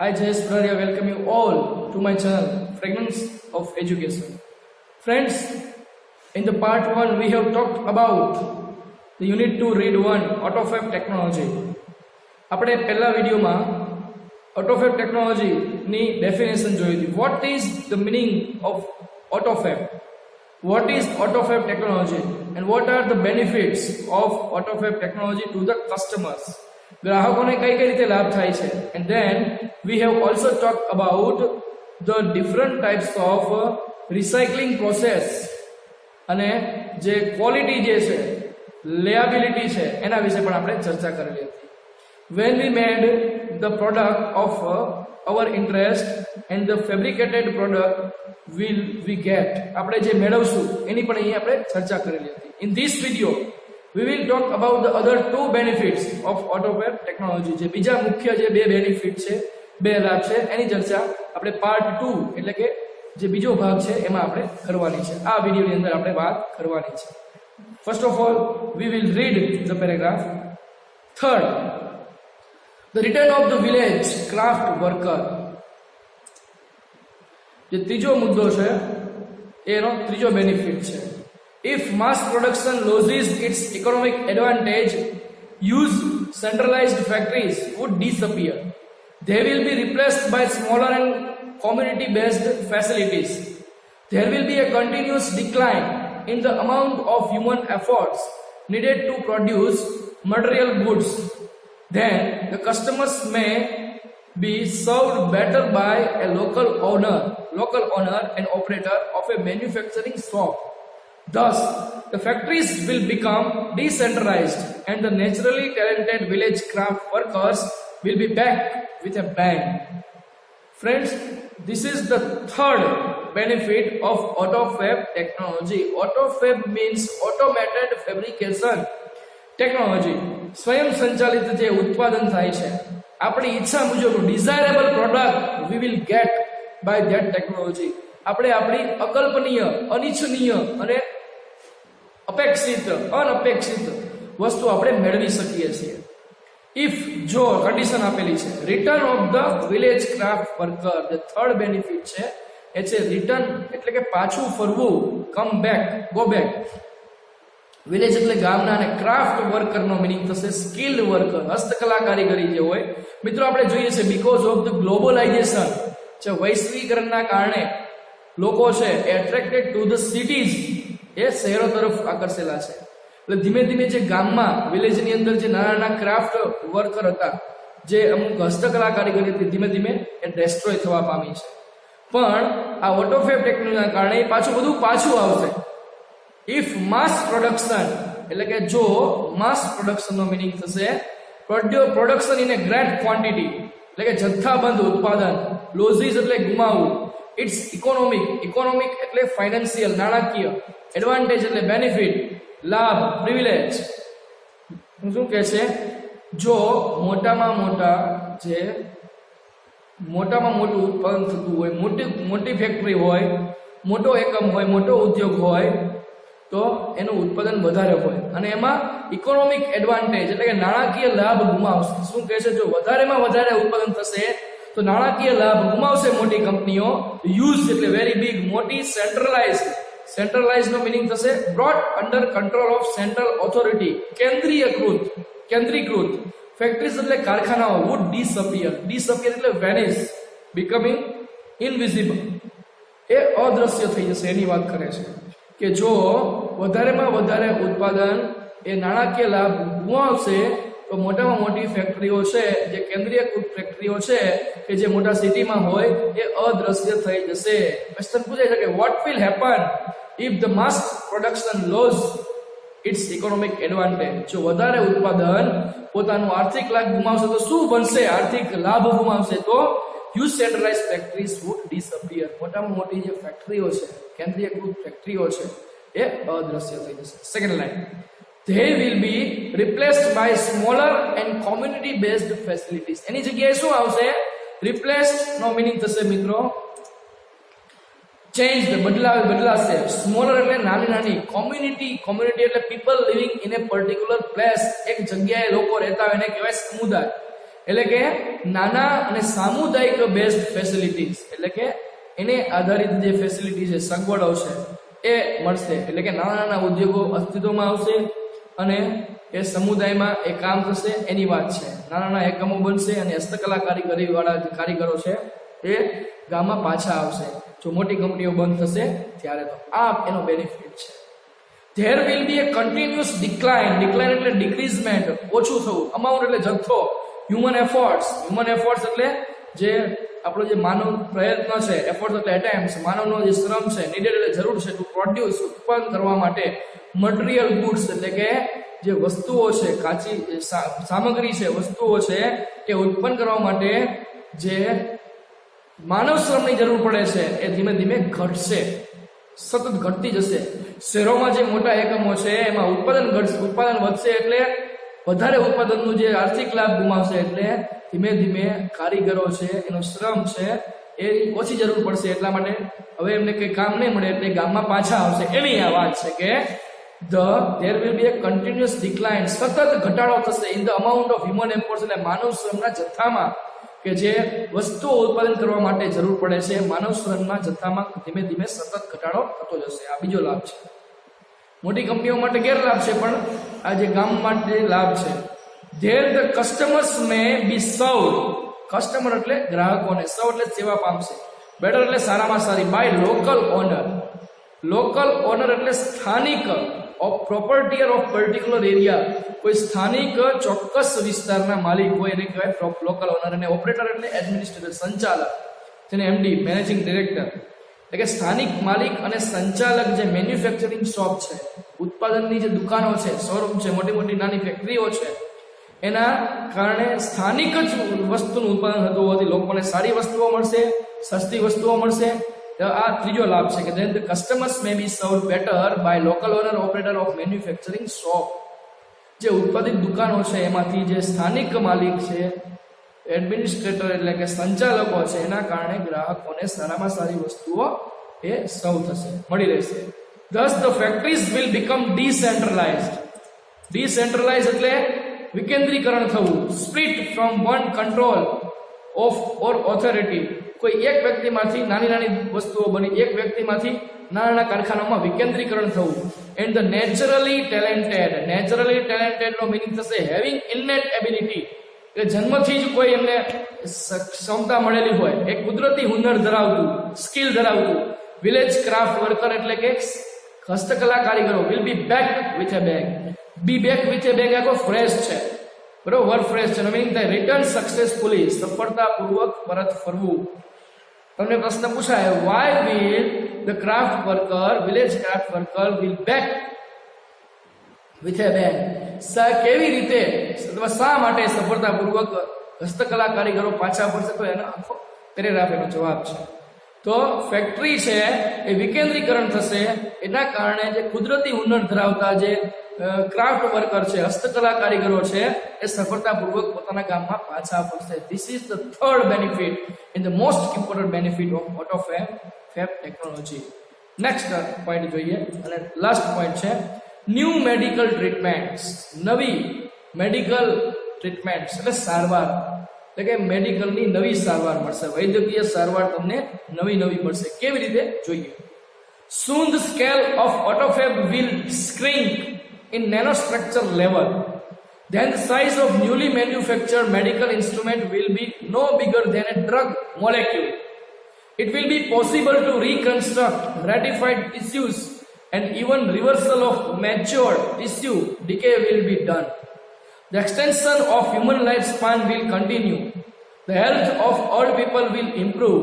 Hi Jayesh Puraria, welcome you all to my channel, Fragrance of Education. Friends, in the part 1 we have talked about the unit 2 read 1 AutoFab technology. આપણે પહેલા વિડિયોમાં AutoFab technology ની definition જોઈ હતી. What is the meaning of AutoFab? What is AutoFab technology and what are the benefits of AutoFab technology to the customers? ગ્રાહકોને કઈ કઈ રીતે લાભ થાય છે. And then we have also talked about the different types of recycling process અને જે quality જે છે, લેબિલિટી છે, એના વિશે પણ આપણે ચર્ચા કરેલી હતી. When we made the product of our interest and the fabricated product will we get, આપણે જે મેળવશું એની પણ અહીં આપણે ચર્ચા કરેલી હતી. In this video we will talk about the other two benefits of AutoFab technology. જે બીજા મુખ્ય જે બે બેનિફિટ છે, બે લાભ છે, એની ચર્ચા આપણે પાર્ટ 2 એટલે કે જે બીજો ભાગ છે એમાં આપણે કરવાની છે. આ વિડિયોની અંદર આપણે વાત કરવાની છે. First of all, we will read the paragraph. Third, the return of the village craft worker. જે ત્રીજો મુદ્દો છે એનો ત્રીજો બેનિફિટ છે. If mass production loses its economic advantage, huge centralized factories would disappear. They will be replaced by smaller and community-based facilities. There will be a continuous decline in the amount of human efforts needed to produce material goods. Then the customers may be served better by a local owner and operator of a manufacturing shop. Thus, the factories will become decentralized and the naturally talented village craft workers will be back with a bang. Friends, this is the third benefit of AutoFab technology. AutoFab means automated fabrication technology. સ્વયં સંચાલિત જે ઉત્પાદન થાય છે, આપણી ઈચ્છા મુજબ desirable product we will get by that technology. આપણે આપણી અકલ્પનીય, અનિચ્છનીય અને અનપેક્ષિત વસ્તુ આપણે મેળવી શકીએ છીએ. ઇફ જો કન્ડિશન આપેલી છે, return of the village craft worker, જે થર્ડ બેનિફિટ છે એ છે રિટર્ન એટલે કે પાછું ફરવું, come back, go back. Village એટલે ગામના અને ક્રાફ્ટ વર્કરનો મિનિંગ થશે સ્કિલ્ડ વર્કર, હસ્તકલા કારીગરી જે હોય. મિત્રો આપણે જોઈએ છે બીકોઝ ઓફ ધ ગ્લોબલાઇઝેશન, જે વૈશ્વિકરણના કારણે લોકો છે એ એટ્રેક્ટેડ ટુ ધ સિટીઝ, એ શહેરો તરફ આકર્ષેલા છે. એટલે ધીમે ધીમે જે ગામમાં વિલેજની અંદર જે નાના નાના ક્રાફ્ટ વર્કર હતા, જે અમુક હસ્તકલા કારીગરી હતી, ધીમે ધીમે એ ડેસ્ટ્રોય થવા પામી છે. પણ આ ઓટોફેબ ટેકનોલોજીના કારણે પાછું બધું પાછું આવશે. ઇફ માસ પ્રોડક્શન એટલે કે જો માસ પ્રોડક્શનનો મિનિંગ થશે production in A great quantity એટલે કે જથ્થાબંધ ઉત્પાદન, લોઝીસ એટલે ગુમાવવું, ઇટ્સ ઇકોનોમિક એટલે ફાઇનાન્શિયલ નાણાકીય, એડવાન્ટેજ એટલે બેનિફિટ, લાભ, પ્રિવિલેજ. શું કહે છે, જો મોટામાં મોટું ઉત્પાદન થતું હોય, મોટી ફેક્ટરી હોય, મોટો એકમ હોય, મોટો ઉદ્યોગ હોય, તો એનું ઉત્પાદન વધારે હોય અને એમાં ઇકોનોમિક એડવાન્ટેજ એટલે કે નાણાકીય લાભ ગુમાવશે. શું કહે છે, જો વધારેમાં વધારે ઉત્પાદન થશે તો નાણાકીય લાભ ગુમાવશે મોટી કંપનીઓ. યુઝ એટલે વેરી બિગ, મોટી, સેન્ટ્રલાઇઝ નો મિનિંગ થશે brought under control of central authority, કેન્દ્રીકૃત. ફેક્ટરીઝ એટલે કારખાનાઓ વુડ ડિસઅપિયર એટલે વેનિશ, બીકમિંગ ઇનવિઝિબલ, એ અદ્રશ્ય થઈ જશે. એની વાત કરે છે કે જો વધારેમાં વધારે ઉત્પાદન એ નાણાકીય લાભ ગુમાવશે તો મોટામાં મોટી ફેક્ટરીઓ છે, જે કેન્દ્રીયકૃત ફેક્ટરીઓ છે કે જે મોટા સિટીમાં હોય, એ અદ્રશ્ય થઈ જશે. ક્વેશ્ચન પૂછાય છે કે what will happen if the mass production lose its economic advantage. જો વધારે ઉત્પાદન પોતાનું આર્થિક લાભ ગુમાવશે તો શું બનશે? આર્થિક લાભ ગુમાવશે તો huge centralized factories would disappear. મોટામાં મોટી જે ફેક્ટરીઓ છે, કેન્દ્રીયકૃત ફેક્ટરીઓ છે, એ અદ્રશ્ય થઈ જશે. Second line, they will be replaced by smaller and community based facilities. એની જગ્યાએ શું આવશે? replaced નો મીનિંગ થશે મિત્રો changed, બદલાશે. સ્મોલર એટલે નાની, કોમ્યુનિટી એટલે people living in a particular place, એક જગ્યાએ લોકો રહેતા હોય એને કહેવાય સમુદાય. એટલે કે નાના અને સામુદાયિક બેઝડ ફેસિલિટીઝ, એટલે કે એને આધારિત જે ફેસિલિટી છે, સગવડો છે એ મળશે. એટલે કે નાના નાના ઉદ્યોગો અસ્તિત્વમાં આવશે અને એ સમુદાયમાં એ કામ થશે એની વાત છે. નાના નાના એકમો બનશે અને હસ્તકલા કારીગરી વાળા જે કારીગરો છે એ ગામમાં પાછા આવશે જો મોટી કંપનીઓ બંધ થશે ત્યારે. તો આ એનો બેનિફિટ છે. There will be A continuous decline. Decline એટલે ડિક્રીઝમેન્ટ, ઓછું થવું. અમાઉન્ટ એટલે જથ્થો. હ્યુમન એફર્ટ્સ એટલે જે આપણો જે માનવ પ્રયત્ન છે, એફર્ટ એટલે એટેમ્પ્સ, માનવનો જે શ્રમ છે, નીડેડ એટલે જરૂર છે, ટુ પ્રોડ્યુસ ઉત્પાદન કરવા માટે, મટીરિયલ ગુડ્સ એટલે કે જે વસ્તુઓ છે, કાચી સામગ્રી છે, વસ્તુઓ છે એ ઉત્પન્ન કરવા માટે જે માનવ શ્રમની જરૂર પડે છે એ ધીમે ધીમે ઘટશે, સતત ઘટતી જશે. શહેરોમાં જે મોટા એકમો છે એમાં ઉત્પાદન વધશે એટલે વધારે ઉત્પાદનનું જે આર્થિક લાભ ગુમાવશે એટલે ધીમે ધીમે કારીગરો છે, એનો શ્રમ છે એ ઓછી જરૂર પડશે. એટલા માટે હવે એમને કંઈ કામ નહીં મળે એટલે ગામમાં પાછા આવશે. એની આ વાત છે કે there will be a continuous decline, સતત ઘટાડો થશે in the amount of human efforts, એટલે માનવ શ્રમના જથ્થામાં કે જે વસ્તુઓ ઉત્પાદન કરવા માટે જરૂર પડે છે, માનવ શ્રમના જથ્થામાં ધીમે ધીમે સતત ઘટાડો થતો જશે. આ બીજો લાભ છે. મોટી કંપનીઓ માટે ગેરલાભ છે પણ આ જે ગામ માટે લાભ છે. There the customers may be served, customer એટલે ગ્રાહકોને, સર્વ એટલે સેવા પામશે, બેટર એટલે સારામાં સારી, by local owner. Local owner એટલે સ્થાનિક, of property of particular area, કોઈ સ્થાનિક ચોક્કસ વિસ્તારના માલિક હોય એને કહેવાય લોકલ ઓનર. અને ઓપરેટર એટલે એડમિનિસ્ટ્રેટર, સંચાલક, જેને એમડી મેનેજિંગ ડિરેક્ટર. એટલે કે સ્થાનિક માલિક અને સંચાલક જે મેન્યુફેક્ચરિંગ શોપ છે, ઉત્પાદનની જે દુકાનો છે, શોરૂમ છે, મોટી મોટી નાની ફેક્ટરીઓ છે, એના કારણે સ્થાનિક જ વસ્તુનું ઉત્પાદન થતું હોવાથી લોકોને સારી વસ્તુઓ મળશે, સસ્તી વસ્તુઓ મળશે. આ ત્રીજો લાભ છે કે then the customers may be served better by local owner operator of manufacturing shop. જે ઉત્પાદિત દુકાનો છે એમાંથી જે સ્થાનિક માલિક છે, એડમિનિસ્ટ્રેટર એટલે કે સંચાલકો છે, એના કારણે ગ્રાહકોને સારામાં સારી વસ્તુઓ એ સર્વ થશે, મળી રહેશે. Thus the factories will become decentralized. Decentralized એટલે વિકેન્દ્રીકરણ થવું, split from one control of or authority. કોઈ એક વ્યક્તિમાંથી નાની નાની વસ્તુઓ બની, એક વ્યક્તિમાંથી નાના નાના કારખાનામાં વિકેન્દ્રીકરણ થવું. એન્ડ ધ નેચરલી ટેલેન્ટેડ નો મિનિંગ થશે હેવિંગ ઇનનેટ એબિલિટી, કે જન્મથી જ કોઈ એમને ક્ષમતા મળેલી હોય, એક કુદરતી હુનર ધરાવતું, સ્કિલ ધરાવતું. વિલેજ ક્રાફ્ટ વર્કર એટલે કે હસ્તકલા કારીગરો. Will be back with a bag. Be back with a bag આખો ફ્રેશ છે, બરોબર, ફ્રેશ છે. મિનિંગ થાય રિટર્ન સક્સેસફુલી, સફળતાપૂર્વક પરત ફરવું. તમને પ્રશ્ન પૂછાય, why will the craft worker, village craft worker will back with a bag. કેવી રીતે અથવા શા માટે સફળતાપૂર્વક હસ્તકલા કારીગરો પાછા ફરશે? તો એનો આખો પેરેગ્રાફ એનો જવાબ છે. તો ફેક્ટરી છે એ વિકેન્દ્રીકરણ થશે, એના કારણે જે કુદરતી હુનર ધરાવતા જે ક્રાફ્ટ વર્કર છે, હસ્તકલા કારીગરો છે, એ સફળતાપૂર્વક પોતાના ગામમાં પાછા ફરશે. This is the third benefit in the most important benefit of AutoFab technology. Next point જોઈએ અને લાસ્ટ પોઈન્ટ છે ન્યૂ મેડિકલ ટ્રીટમેન્ટ્સ. નવી મેડિકલ ટ્રીટમેન્ટ્સ એટલે સારવાર, એટલે કે મેડિકલની નવી સારવાર મળશે, વૈદ્યકીય સારવાર તમને નવી મળશે. કેવી રીતે જોઈએ? Soon the scale of autophagy will shrink in nanostructure level. Then the size of newly manufactured medical instrument will be no bigger than a drug molecule. It will be possible to reconstruct ratified tissues and even reversal of matured tissue decay will be done. The extension of human lifespan will continue. The health of old people will improve.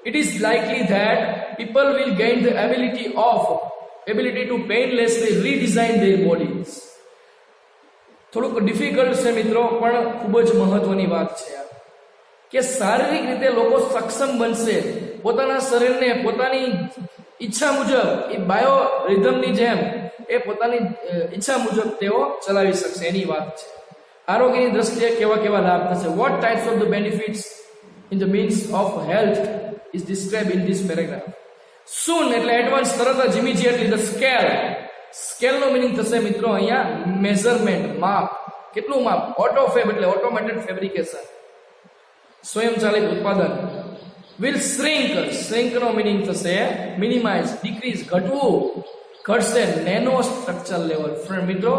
It is likely that people will gain the ability to painlessly redesign their bodies. થોડુંક difficult છે મિત્રો, પણ ખૂબ જ મહત્વની વાત છે આ, કે શારીરિક રીતે લોકો સક્ષમ બનશે, પોતાના શરીરને પોતાની ઈચ્છા મુજબ, એ બાયો રિધમની જેમ એ પોતાની ઈચ્છા મુજબ તેઓ ચલાવી શકશે, એની વાત છે. આરોગ્યની દ્રષ્ટિએ કેવા લાભ થશે? What types of the benefits in the means of health is described in this paragraph. Soon એટલે એડવાન્સ, તરત જ, immediately. The scale નો મીનિંગ થશે મિત્રો અહીંયા મેઝરમેન્ટ, માપ. કેટલું માપ? ઓટોફેબ એટલે ઓટોમેટેડ ફેબ્રિકેશન, સ્વયંચાલિત ઉત્પાદન. વિલ શ્રિંક નો મિનિંગ થશે મિનિમાઇઝ, ડિક્રીઝ, ઘટવું, ઘટશે. Nano structure level. ફ્રેન્ડ મિત્રો,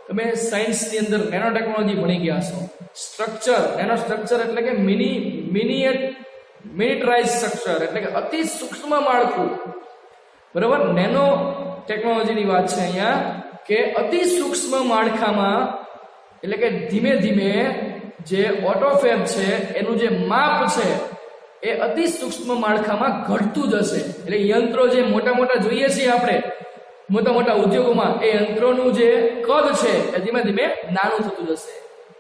તમે સાયન્સની અંદર નેનો ટેકનોલોજી ભણી ગયા છો. સ્ટ્રક્ચર, નેનો સ્ટ્રક્ચર એટલે કે મિનિટરાઇઝ સ્ટ્રક્ચર એટલે કે અતિ સૂક્ષ્મ માળખું. બરાબર, નેનો ટેકનોલોજીની વાત છે અહીંયા કે અતિ સૂક્ષ્મ માળખામાં એટલે કે ધીમે ધીમે જે ઓટોફેબ છે એનું જે માપ છે એ અતિ સૂક્ષ્મ માળખામાં ઘટતું જશે. એટલે યંત્રો જે મોટા મોટા જોઈએ છીએ આપણે મોટા મોટા ઉદ્યોગોમાં, એ યંત્રોનું જે કદ છે એ ધીમે ધીમે નાનું થતું જશે.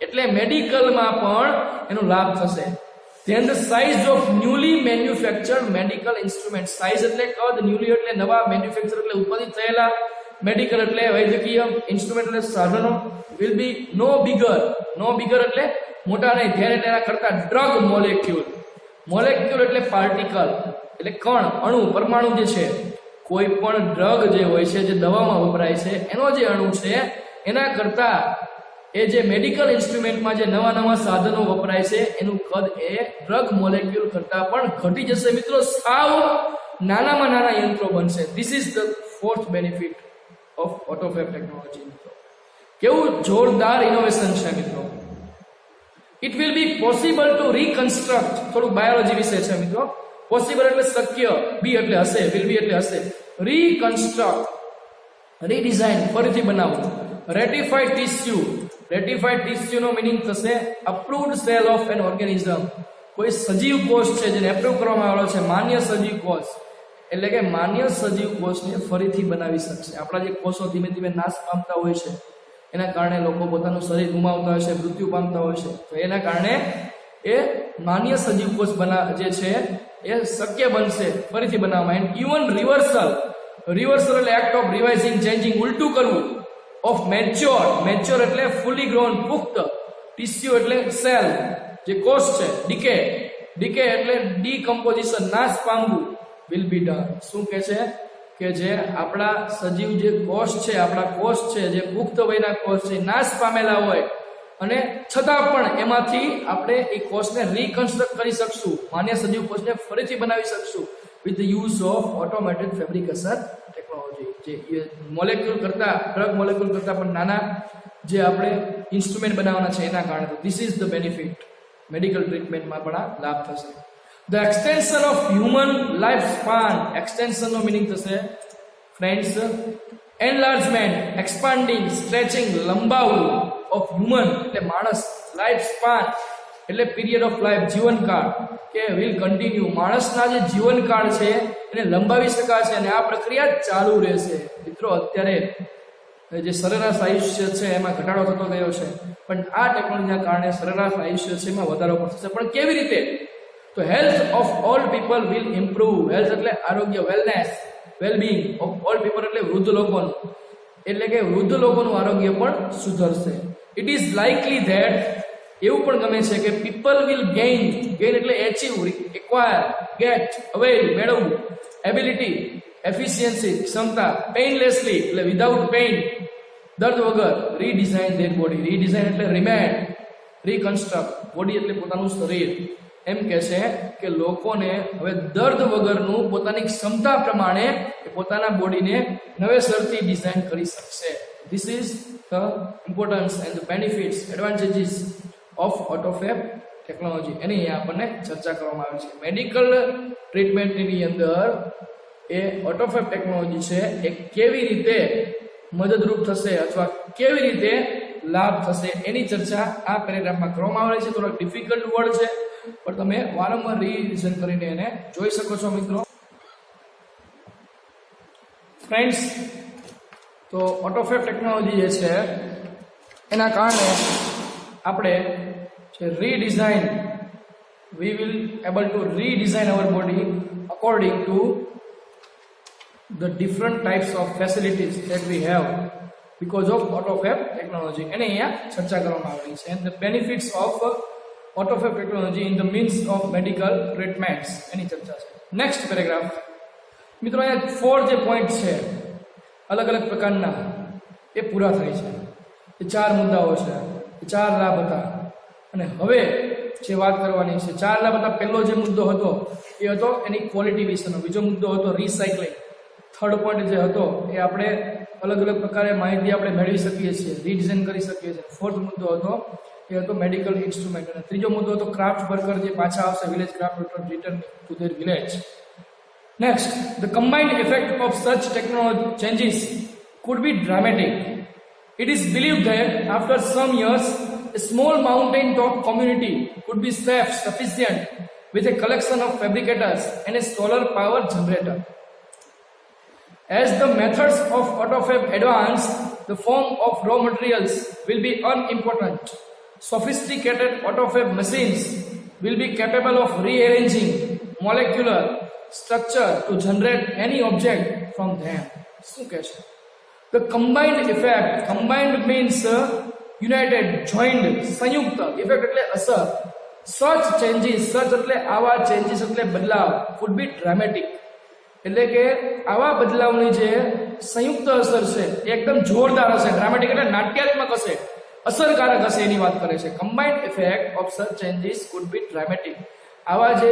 એટલે મેડિકલમાં પણ એનો લાભ થશે. Then the size of newly manufactured medical instruments. Size એટલે કદ, ન્યુલી એટલે નવા, મેન્યુફેક્ચર એટલે ઉત્પાદિત થયેલા, મેડિકલ એટલે વૈદ્યકીય, ઇન્સ્ટ્રુમેન્ટ એટલે સાધનો, will be no bigger એટલે મોટા નહીં, ધ્યાન એટલે એના કરતા ડ્રગ મોલેક્યુલ એટલે પાર્ટિકલ એટલે કણ, અણુ, પરમાણુ જે છે. કોઈ પણ ડ્રગ જે હોય છે, જે દવામાં વપરાય છે, એનો જે અણુ છે એના કરતા એ જે મેડિકલ ઇન્સ્ટ્રુમેન્ટમાં જે નવા નવા સાધનો વપરાય છે એનું કદ એ ડ્રગ મોલેક્યુલ કરતા પણ ઘટી જશે. મિત્રો, સાવ નાનામાં નાના યંત્રો બનશે. This is the fourth benefit of AutoFab technology. મિત્રો, કેવું જોરદાર ઇનોવેશન છે. મિત્રો, it will be possible to reconstruct. થોડુંક બાયોલોજી વિશે છે. મિત્રો, પોસિબલ એટલે શક્ય, બી એટલે હશે, વિલ બી એટલે હશે. રીકન્સ્ટ્રક્ટ, રીડિઝાઇન, ફરીથી બનાવવું. રેટિફાઈડ ટિશ્યુ નો મિનિંગ થશે approved cell of an organism. કોઈ સજીવ કોષ છે જેને એપ્રુવ કરવામાં આવેલો છે, માન્ય સજીવ કોષ, એટલે કે માન્ય સજીવ કોષને ફરીથી બનાવી શકશે. આપણા જે કોષો ધીમે ધીમે નાશ પામતા હોય છે, એના કારણે લોકો પોતાનું શરીર ગુમાવતા હોય છે, મૃત્યુ પામતા હોય છે, તો એના કારણે એ માન્ય સજીવ કોષ જે છે એ શક્ય બનશે ફરીથી બનાવવામાં. એન્ડ ઇવન રિવર્સલ એટલે એક્ટ ઓફ રિવાઇઝિંગ, ચેન્જિંગ, ઉલટું કરવું. ઓફ મેચ્યોર એટલે ફુલી ગ્રોન, પુખ્ત. ટિશ્યુ એટલે સેલ, જે કોષ છે. ડીકે એટલે ડીકમ્પોઝિશન, નાશ પામવું. Will be done. શું કે છે કે જે આપણા સજીવ જે કોષ છે, આપણા કોષ છે, જે પુખ્ત વયના કોષ છે, નાશ પામેલા હોય અને છતાં પણ એમાંથી આપણે એ કોષને રીકન્સ્ટ્રક્ટ કરી શકશું, માન્ય સજીવ કોષને ફરીથી બનાવી શકશું with the use of automated fabrication technology. જે મોલેક્યુલ કરતા, ડ્રગ મોલેક્યુલ કરતા પણ નાના જે આપણે ઇન્સ્ટ્રુમેન્ટ બનાવવાના છે એના કારણે. તો this is the benefit. Medical ટ્રીટમેન્ટમાં પણ આ લાભ થશે. The extension of human life span. Extension નો મિનિંગ થશે ફ્રેન્ડ્સ એનલાર્જમેન્ટ, એક્સપાન્ડિંગ, સ્ટ્રેચિંગ, લંબાવવું ઓફ હ્યુમન એટલે માણસ, લાઈફ સ્પાન એટલે પીરિયડ ઓફ લાઈફ, જીવનકાળ, કે વિલ કન્ટિન્યુ. માણસના જે જીવનકાળ છે એને લંબાવી શકાશે અને આ પ્રક્રિયા ચાલુ રહેશે. મિત્રો, અત્યારે જે સરેરાશ આયુષ્ય છે એમાં ઘટાડો થતો ગયો છે, પણ આ ટેકનોલોજીના કારણે સરેરાશ આયુષ્ય છે એમાં વધારો પણ થશે. પણ કેવી રીતે? તો health of all people will improve. Health એટલે આરોગ્ય, wellness, wellbeing of all people એટલે વૃદ્ધ લોકોનું, એટલે કે વૃદ્ધ લોકોનું આરોગ્ય પણ સુધરશે. ઇટ ઇઝ લાઇકલી ધેટ, એવું પણ ગમે છે કે પીપલ વિલ ગેઇન એટલે એચીવ, એક્વાયર, ગેટ, અવેલ, મેળવવું, એબિલિટી, એફિશિયન્સી, ક્ષમતા, પેઇનલેસલી એટલે વિધાઉટ પેઇન, દર્દ વગર, રીડિઝાઇન ધેર બોડી. રીડિઝાઇન એટલે રિમેન્ડ, રીકન્સ્ટ્રક્ટ, બોડી એટલે પોતાનું શરીર. એમ કે છે કે લોકોને હવે દર્દ વગરનું પોતાની ક્ષમતા પ્રમાણે પોતાના બોડીને નવેસરથી ડિઝાઇન કરી શકશે. This is the importance and the benefits, advantages of AutoFab technology. એની અહીંયા આપણને ચર્ચા કરવામાં આવી છે. મેડિકલ ટ્રીટમેન્ટની અંદર એ ઓટોફેબ ટેકનોલોજી છે એ કેવી રીતે મદદરૂપ થશે અથવા કેવી રીતે લાભ થશે એની ચર્ચા આ પેરેગ્રાફમાં કરવામાં આવેલી છે. થોડોક ડિફિકલ્ટ વર્ડ છે, પણ તમે વારંવાર રિવિઝન કરીને એને જોઈ શકો છો. મિત્રો, ફ્રેન્ડ્સ, તો ઓટોફેબ ટેકનોલોજી જે છે એના કારણે આપણે જે redesign, we will able to redesign our body according to the different types of facilities that we have because of autofab technology. એને અહીંયા ચર્ચા કરવામાં આવેલી છે. And the benefits of autofab technology in the means of medical treatments એની ચર્ચા છે. Next paragraph. મિત્રો, અહીંયા 4 જે પોઈન્ટ છે અલગ અલગ પ્રકારના એ પૂરા થાય છે. એ 4 મુદ્દાઓ છે, એ 4 લાભ હતા. અને હવે જે વાત કરવાની છે. 4 ના બધા પહેલો જે મુદ્દો હતો એ હતો એની ક્વોલિટી વિશેનો. બીજો મુદ્દો હતો રિસાયકલિંગ. થર્ડ પોઈન્ટ જે હતો એ આપણે અલગ અલગ પ્રકારે માહિતી આપણે મેળવી શકીએ છીએ, રીડિઝાઇન કરી શકીએ છીએ. ફોર્થ મુદ્દો હતો એ હતો મેડિકલ ઇન્સ્ટ્રુમેન્ટ. અને ત્રીજો મુદ્દો હતો ક્રાફ્ટ વર્કર જે પાછા આવશે, village craft worker return to there village. Next, the combined effect of such technology changes could be dramatic. It is believed that after some years, a small mountain top community could be self-sufficient with a collection of fabricators and a solar power generator. As the methods of AutoFab advance, the form of raw materials will be unimportant. Sophisticated AutoFab machines will be capable of rearranging molecular structure to generate any object from them. શું કહે છે? The combined effect, combined means united, joined, સંયુક્ત, effect એટલે અસર. Such changes, such એટલે આવા, changes એટલે બદલાવ, could be dramatic. એટલે કે આવા બદલાવની જે સંયુક્ત અસર છે એ એકદમ જોરદાર હશે. ડ્રામેટિક એટલે નાટ્યાત્મક હશે, અસરકારક હશે એની વાત કરે છે. કમ્બાઇન્ડ ઇફેક્ટ ઓફ સચ ચેન્જીસ કુડ બી ડ્રામેટિક. આવા જે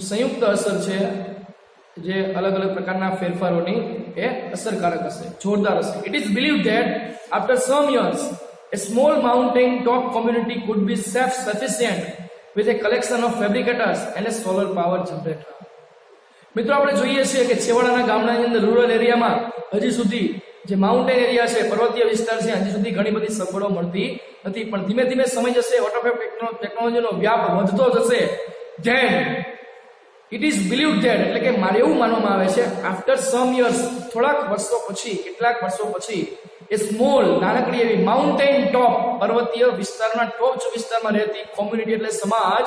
સંયુક્ત અસર છે જે અલગ અલગ પ્રકારના ફેરફારોની એ અસરકારક હશે, જોરદાર હશે. It is believed that after some years a small mountain top community could be self-sufficient with a collection of fabricators and a solar power generator. મિત્રો આપણે જોઈએ છીએ કે છેવાડાના ગામના અંદર રૂરલ એરિયામાં હજી સુધી જે માઉન્ટેન એરિયા છે, પર્વતીય વિસ્તાર છે, હજી સુધી ઘણી બધી સગવડો મળતી નથી. પણ ધીમે ધીમે સમય જશે, AutoFab ટેકનોલોજીનો વ્યાપ વધતો જશે. Then it is believed that, એટલે કે મારે એવું માનવામાં આવે છે, આફ્ટર સમ યર્સ, થોડાક વર્ષો પછી, કેટલાક વર્ષો પછી, એ સ્મોલ, નાનકડી એવી માઉન્ટેન ટોપ, પર્વતીય વિસ્તારના ટોચ વિસ્તારમાં રહેતી કોમ્યુનિટી એટલે સમાજ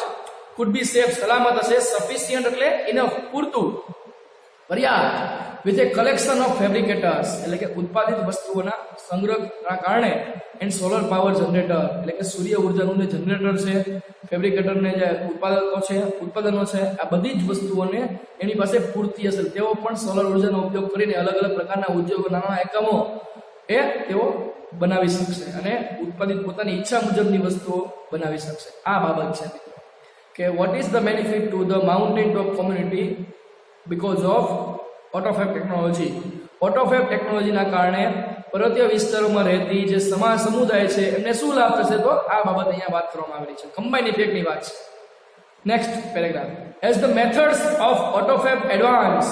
could be safe, સલામત હશે. sufficient એટલે enough, પૂરતું, પર્યાપ્ત, with a collection of fabricators એટલે કે ઉત્પાદિત વસ્તુઓના સંગ્રહના કારણે, and solar power generator એટલે કે સૂર્ય ઉર્જાનું જે જનરેટર છે, ફેબ્રિકેટરને જે ઉત્પાદનો છે, આ બધી જ વસ્તુઓને એની પાસે પૂરતી હશે. તેઓ પણ સોલર ઉર્જાનો ઉપયોગ કરીને અલગ અલગ પ્રકારના ઉદ્યોગો, નાના એકમો એ તેઓ બનાવી શકશે અને ઉત્પાદિત પોતાની ઈચ્છા મુજબની વસ્તુઓ બનાવી શકશે. આ બાબત છે મિત્રો કે what is the benefit to the mountain top community because of AutoFab technology. AutoFab ટેકનોલોજીના કારણે પર્વતીય વિસ્તારોમાં રહેતી જે સમુદાય છે એમને શું લાભ થશે, તો આ બાબત અહીંયા વાત કરવામાં આવેલી છે. કમ્બાઇન્ડ ઇફેક્ટની વાત છે. Next paragraph. As the methods of AutoFab advance,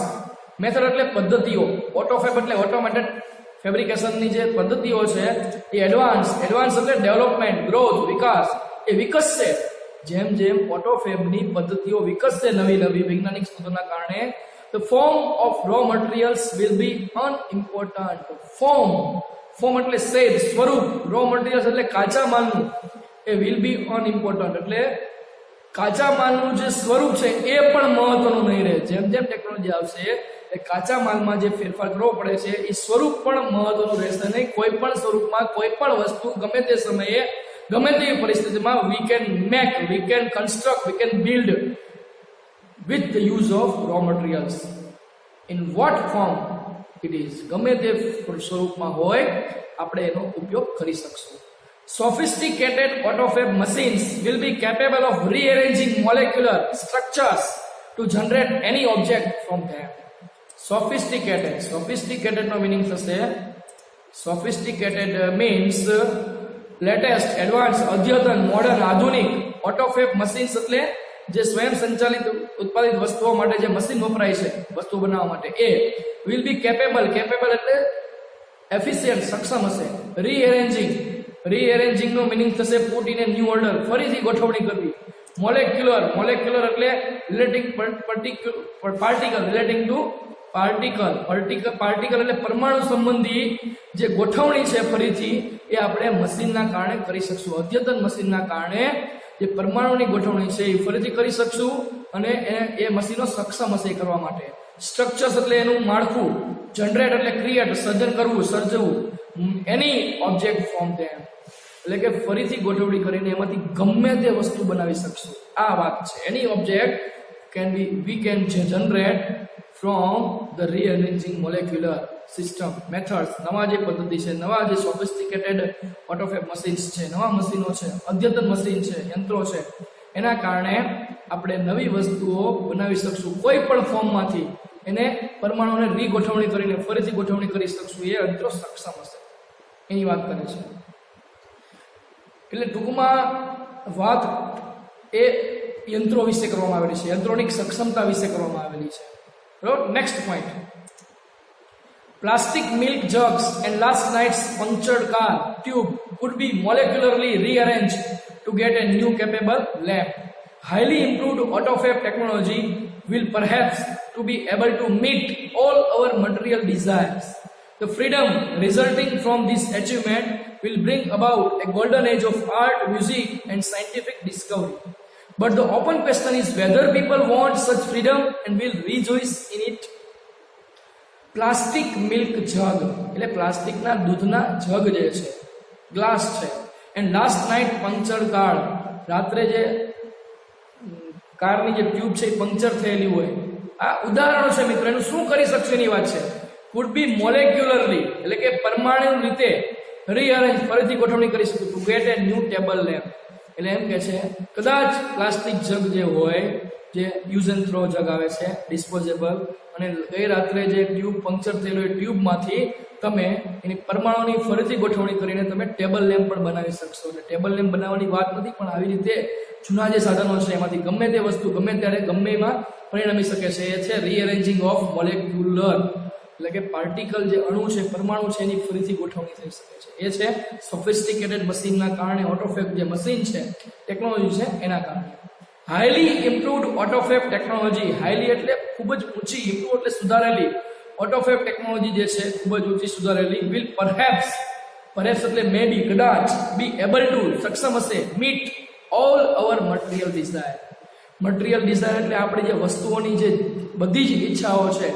method એટલે પદ્ધતિઓ, AutoFab એટલે ઓટોમેટેડ ફેબ્રિકેશનની જે પદ્ધતિઓ છે એ એડવાન્સ એટલે ડેવલપમેન્ટ, ગ્રોથ, વિકાસ, એ વિકસશે. જેમ જેમ AutoFabની પદ્ધતિઓ વિકસશે નવી નવી વૈજ્ઞાનિક શોધોના કારણે, the form of raw materials will be unimportant. form એટલે shape, સ્વરૂપ, raw materials એટલે કાચા માલનું, એ will be unimportant એટલે કાચા માલનું જે સ્વરૂપ છે એ પણ મહત્વનું નહીં રહે. જેમ જેમ ટેકનોલોજી આવશે એ કાચા માલમાં જે ફેરફાર કરવો પડે છે એ સ્વરૂપ પણ મહત્વનું રહેશે નહીં. કોઈ પણ સ્વરૂપમાં કોઈ પણ વસ્તુ ગમે તે સમયે, ગમે તેવી પરિસ્થિતિમાં we can make, we can construct, we can build with the use of raw materials. In what form it is, ગમે તે સ્વરૂપમાં હોય આપણે એનો ઉપયોગ કરી શકશું. Sophisticated AutoFab machines will be capable of rearranging molecular structures to generate any object from them. Sophisticated નો meaning થશે, sophisticated means લેટેસ્ટ, એડવાન્સ, અદ્યતન, મોડર્ન, આધુનિક. AutoFab machines એટલે જે સ્વયં સંચાલિત ઉત્પાદિત વસ્તુઓ માટે જે મશીન વપરાય છે વસ્તુ બનાવવા માટે, એ will be capable એટલે એફિશિયન્ટ, સક્ષમ હશે. રીએરેન્જિંગ નો મીનિંગ થશે put in A new order, ફરીથી ગોઠવણી કરવી. મોલેક્યુલર એટલે રિલેટિંગ ટુ પાર્ટિકલ એટલે પરમાણુ સંબંધી જે ગોઠવણી છે ફરીથી એ આપણે મશીનના કારણે કરી શકશું. અદ્યતન મશીનના કારણે જે પરમાણુની ગોઠવણી છે એ ફરીથી કરી શકશું અને એ મશીનો સક્ષમ હશે કરવા માટે. સ્ટ્રક્ચર્સ એટલે એનું માળખું, જનરેટ એટલે ક્રિએટ, સર્જન કરવું, સર્જવું. એની ઓબ્જેક્ટ ફોર્મ ધેમ એટલે કે ફરીથી ગોઠવણી કરીને એમાંથી ગમે તે વસ્તુ બનાવી શકશું. આ વાત છે. એની object we can generate from the rearranging molecular, system, methods, નવા જે પદ્ધતિ છે, નવા જે સોફિસ્ટિકેટેડ ઓટોફેબ મશીન્સ છે, નવા મશીનો છે, અદ્યતન મશીન છે, યંત્રો છે, એના કારણે આપણે નવી વસ્તુઓ બનાવી શકશું. કોઈ પણ ફોર્મમાંથી એને પરમાણુને રીગોઠવણી કરીને ફરીથી ગોઠવણી કરી શકશું. એ યંત્રો સક્ષમ હશે એની વાત કરે છે. એટલે ટૂંકમાં વાત એ યંત્રો વિશે કરવામાં આવેલી છે, યંત્રોની સક્ષમતા વિશે કરવામાં આવેલી છે. બરાબર. Next point, plastic milk jugs and last night's punctured car tube could be molecularly rearranged to get a new capable lamp. Highly improved autofab technology will perhaps to be able to meet all our material desires. The freedom resulting from this achievement will bring about a golden age of art, music and scientific discovery. But the open question is whether people want such freedom and will rejoice in it. Plastic milk jug એટલે પ્લાસ્ટિકના દૂધના jug જે છે, glass છે, and last night puncture car, રાત્રે જે કારની જે ટ્યુબ છે એ પંક્ચર થયેલી હોય. આ ઉદાહરણો છે મિત્રો. એનું શું કરી શકશે એની વાત છે. કુડ બી મોલેક્યુલરલી એટલે કે પરમાણુ રીતે રીઅરેન્જ ફરીથી ગોઠવણી કરી શકું ટુ ગેટ એ ન્યૂ ટેબલ લેમ્પ. એટલે એમ કે છે કદાચ પ્લાસ્ટિક જગ જે હોય, જે યુઝ એન્ડ થ્રો જગ આવે છે ડિસ્પોઝેબલ, અને ગઈ રાત્રે જે ટ્યુબ પંક્ચર થયેલું એ ટ્યુબમાંથી તમે એની પરમાણુની ફરીથી ગોઠવણી કરીને તમે ટેબલ લેમ્પ પણ બનાવી શકશો. એટલે ટેબલ લેમ્પ બનાવવાની વાત નથી, પણ આવી રીતે જૂના જે સાધનો છે એમાંથી ગમે તે વસ્તુ ગમે ત્યારે ગમે એમાં પરિણમી શકે છે. એ છે રીઅરેન્જિંગ ઓફ મોલેક્યુલર, એટલે કે પાર્ટિકલ જે અણુ છે, પરમાણુ છે, એની ફરીથી ગોઠવણી થઈ શકે છે. એ છે સોફિસ્ટિકેટેડ મશીનના કારણે, ઓટોફેબ જે મશીન છે, ટેકનોલોજી છે એના કારણે. હાઈલી ઇમ્પ્રુવડ ઓટોફેબ ટેકનોલોજી, હાઈલી એટલે ખૂબ જ ઊંચી, ઇમ્પ્રુવ એટલે સુધારેલી, ઓટોફેબ ટેકનોલોજી જે છે ખૂબ જ ઊંચી સુધારેલી, વિલ પરહેપ્સ એટલે મે બી કદાચ, બી એબલ ટુ સક્ષમ હશે, મીટ ઓલ અવર મટીરિયલ ડિઝાયર. મટીરિયલ ડિઝાયર એટલે આપણે જે વસ્તુઓની જે બધી જ ઈચ્છાઓ છે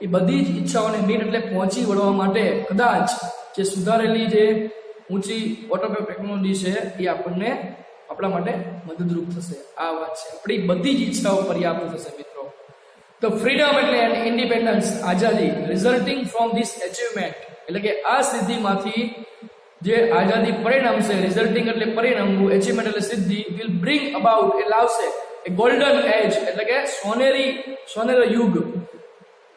એ બધી જ ઈચ્છાઓને મીટ એટલે પહોંચી વળવા માટે કદાચ જે સુધારેલી જે ઊંચી ઓટોફેબ ટેકનોલોજી છે એ આપણને આપણા માટે મદદરૂપ થશે. આ વાત છે, આપણી બધી જ ઈચ્છાઓ પર્યાપ્ત થશે મિત્રો. તો ફ્રીડમ એટલે ઇન્ડિપેન્ડન્સ, આઝાદી, રિઝલ્ટિંગ ફ્રોમ ધીસ અચીવમેન્ટ એટલે કે આ સિદ્ધિમાંથી જે આઝાદી પરિણામ છે, રિઝલ્ટિંગ એટલે પરિણામવું, એચિવમેન્ટ એટલે સિદ્ધિ, વિલ બ્રિંગ અબાઉટ એ લાવશે એ ગોલ્ડન એજ એટલે કે સોનેરો યુગ,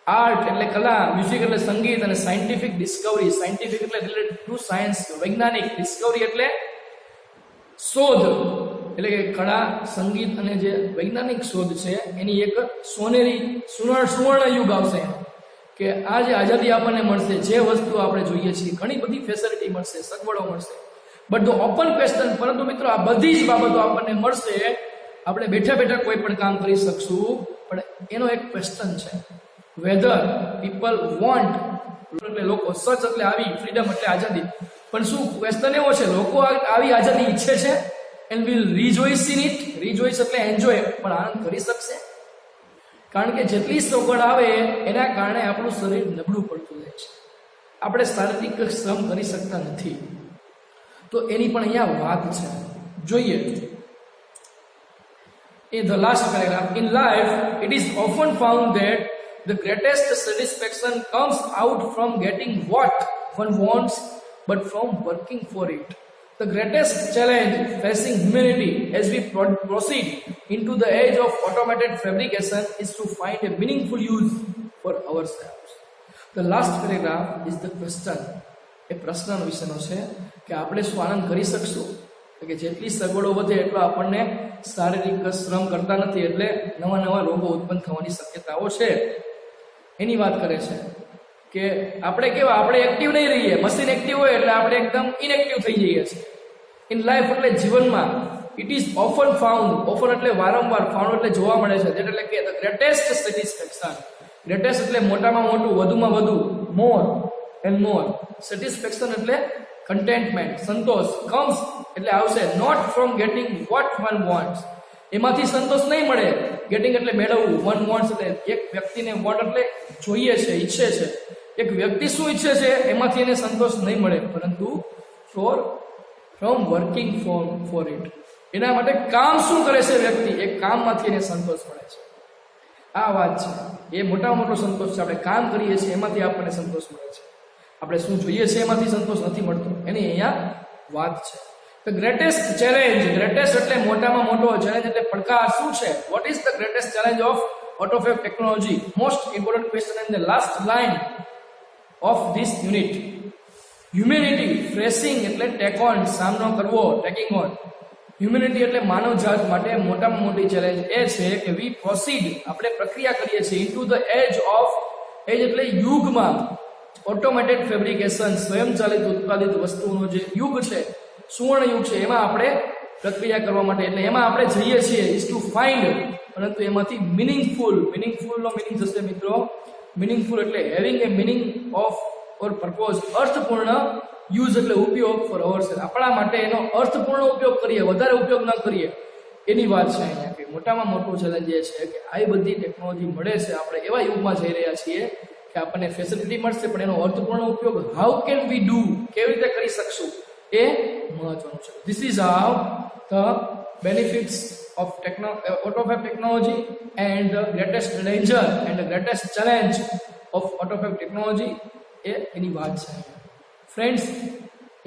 આર્ટ એટલે કલા, મ્યુઝિક એટલે સંગીત, અને સાયન્ટિફિક ડિસ્કવરી, સાયન્ટિફિક એટલે રિલેટેડ ટુ સાયન્સ, વૈજ્ઞાનિક, ડિસ્કવરી એટલે શોધ, એટલે કે કળા, સંગીત અને જે વૈજ્ઞાનિક શોધ છે એની એક સુવર્ણ યુગ આવશે. કે આ જે આઝાદી આપણને મળશે, જે વસ્તુ આપણે જોઈએ છીએ, ઘણી બધી ફેસિલિટી મળશે, સગવડો મળશે, બટ ધ ઓપન ક્વેશ્ચન, પરંતુ મિત્રો આ બધી જ બાબતો આપણને મળશે, આપણે બેઠા બેઠા કોઈ પણ કામ કરી શકશું, પણ એનો એક ક્વેશ્ચન છે, વેધર પીપલ વોન્ટ એટલે લોકો, સચ એટલે આવી, ફ્રીડમ એટલે આઝાદી, પણ શું ક્વેશ્ચન એવો છે, લોકો આવી આઝાદી ઈચ્છે છે એન્ડ વિલ રિજોઇસ ઇન ઇટ, રિજોઇસ એટલે એન્જોય, પણ આનંદ કરી શકશે? કારણ કે જેટલી સગવડ આવે એના કારણે આપણું શરીર નબળું પડતું જાય છે, આપણે શારીરિક શ્રમ કરી શકતા નથી. તો એની પણ અહીંયા વાત છે, જોઈએ. In the last paragraph, in life it is often found that the greatest satisfaction comes out from getting what one wants but from working for it. The greatest challenge facing humanity as we proceed into the age of automated fabrication is to find a meaningful use for ourselves. The last paragraph is the question. એ પ્રશ્ન વિશેનો છે કે આપણે શું આનંદ કરી શકશું? કે જેટલી સગવડો વધે એટલો આપણને શારીરિક શ્રમ કરતા નથી, એટલે નવા નવા રોગો ઉત્પન્ન થવાની શક્યતાઓ છે. એની વાત કરે છે કે આપણે કેવા, આપણે એક્ટિવ નહીં રહીએ, મશીન એક્ટિવ હોય એટલે આપણે એકદમ ઇનએક્ટિવ થઈ જઈએ છીએ. ઇન લાઈફ એટલે જીવનમાં, it is often found, often એટલે વારંવાર, ફાઉન્ડ એટલે જોવા મળે છે, એટલે કે ધ ગ્રેટેસ્ટ સેટિસ્ફેક્શન, ગ્રેટેસ્ટ એટલે મોટામાં મોટું, વધુમાં વધુ, મોર એન્ડ મોર, સેટિસ્ફેક્શન એટલે કન્ટેન્ટમેન્ટ, સંતોષ, કમ્સ એટલે આવશે not from getting what one wants, એમાંથી સંતોષ નહીં મળે. ગેટિંગ એટલે મેળવવું, વન વોન્ટ્સ એટલે એક વ્યક્તિને વોન્ટ એટલે જોઈએ છે, ઈચ્છે છે, એક વ્યક્તિ શું ઈચ્છે છે એમાંથી એને સંતોષ નહીં મળે, પરંતુ ફ્રોમ વર્કિંગ ફોર ઇટ, એના માટે કામ શું કરે છે વ્યક્તિ, એ કામમાંથી એને સંતોષ મળે છે. આ વાત છે, એ મોટામાં મોટો સંતોષ છે. આપણે કામ કરીએ છીએ એમાંથી આપણને સંતોષ મળે છે, આપણે શું જોઈએ છે એમાંથી સંતોષ નથી મળતો, એની અહીંયા વાત છે. ધ ગ્રેટેસ્ટ ચેલેન્જ, ગ્રેટેસ્ટ એટલે મોટામાં મોટો, ચેલેન્જ એટલે પડકાર. શું છે? What is the greatest challenge of AutoFab technology? Most important question in the last line of this unit. Humanity, facing એટલે ટેક ઓન, સામનો કરવો, ટેકિંગ ઓન. હ્યુમેનિટી એટલે માનવ જાત માટે મોટામાં મોટી ચેલેન્જ એ છે કે વી પ્રોસીડ, આપણે પ્રક્રિયા કરીએ છીએ, ઇન્ટુ ધ એજ ઓફ, એજ એટલે યુગમાં, ઓટોમેટેડ ફેબ્રિકેશન, સ્વયંચાલિત ઉત્પાદિત વસ્તુઓનો જે યુગ છે, સુવર્ણ યુગ છે, એમાં આપણે પ્રક્રિયા કરવા માટે, એટલે એમાં આપણે જઈએ છીએ ઇઝ ટુ ફાઇન્ડ, પરંતુ એમાંથી મિનિંગફુલનો મિનિંગ થશે મિત્રો, મિનિંગફુલ એટલે having A meaning of or purpose, અર્થપૂર્ણ, યુઝ એટલે ઉપયોગ, ફોર અવર સેલ્ફ, આપણા માટે એનો અર્થપૂર્ણ ઉપયોગ કરીએ, વધારે ઉપયોગ ન કરીએ, એની વાત છે અહીંયા. કે મોટામાં મોટો ચેલેન્જ એ છે કે આ બધી ટેકનોલોજી મળે છે, આપણે એવા યુગમાં જઈ રહ્યા છીએ કે આપણને ફેસિલિટી મળશે, પણ એનો અર્થપૂર્ણ ઉપયોગ હાઉ કેન વી ડુ, કેવી રીતે કરી શકશું, એ મહત્વનું છે. This is how the benefits of AutoFab technology and the greatest danger and the greatest challenge of AutoFab technology, એ એની વાત છે. Friends,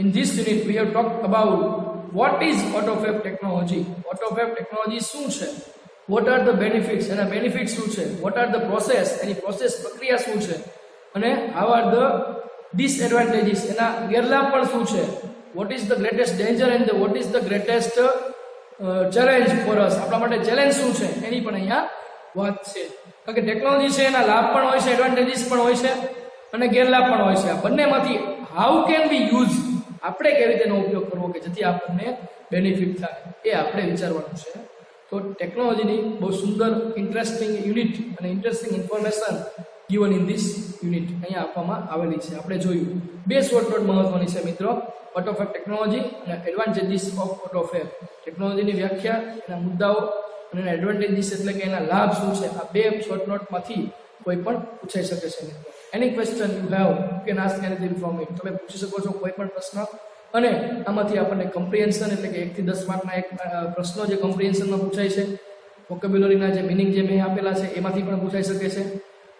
in this unit we have talked about what is AutoFab technology. AutoFab technology શું છે? What are the benefits? એના benefits શું છે? What are the process? Any process પ્રક્રિયા શું છે? અને how are the disadvantages? એના ગેરલાભ પણ શું છે? What is the greatest danger and what is the greatest challenge for us? આપણા માટે ચેલેન્જ શું છે? એની પણ અહીંયા વાત છે. કારણ કે ટેકનોલોજી છે એના લાભ પણ હોય છે, એડવાન્ટેજીસ પણ હોય છે અને ગેરલાભ પણ હોય છે. આ બંનેમાંથી હાઉ કેન વી યુઝ, આપણે કેવી રીતે એનો ઉપયોગ કરવો કે જેથી આપણને બેનિફિટ થાય, એ આપણે વિચારવાનું છે. તો ટેકનોલોજીની બહુ સુંદર ઇન્ટરેસ્ટિંગ યુનિટ અને interesting information given in this unit અહીંયા આપવામાં આવેલી છે. આપણે જોયું બે શોર્ટ નોટ મહત્વની છે મિત્રો, AutoFab ટેકનોલોજી અને એડવાન્ટેજીસ ઓફ AutoFab. ટેકનોલોજીની વ્યાખ્યા, એના મુદ્દાઓ અને એના એડવાન્ટેજીસ એટલે કે એના લાભ શું છે, આ બે શોર્ટ નોટમાંથી કોઈ પણ પૂછાઈ શકે છે મિત્રો. Any question you have you can ask anything from it, તમે પૂછી શકો છો કોઈ પણ પ્રશ્ન. અને આમાંથી આપણને કમ્પ્રિહેન્શન એટલે કે 1 થી 10 માર્કના એક પ્રશ્નો જે કમ્પ્રિહેન્શનમાં પૂછાય છે, વોકેબ્યુલરીના જે મિનિંગ જે મેં આપેલા છે એમાંથી પણ પૂછાઈ શકે છે.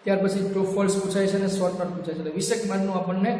ત્યાર પછી ટ્રુ ફોલ્સ પૂછાય છે અને શોર્ટ નોટ પૂછાય છે. એટલે 20 માર્કનું આપણને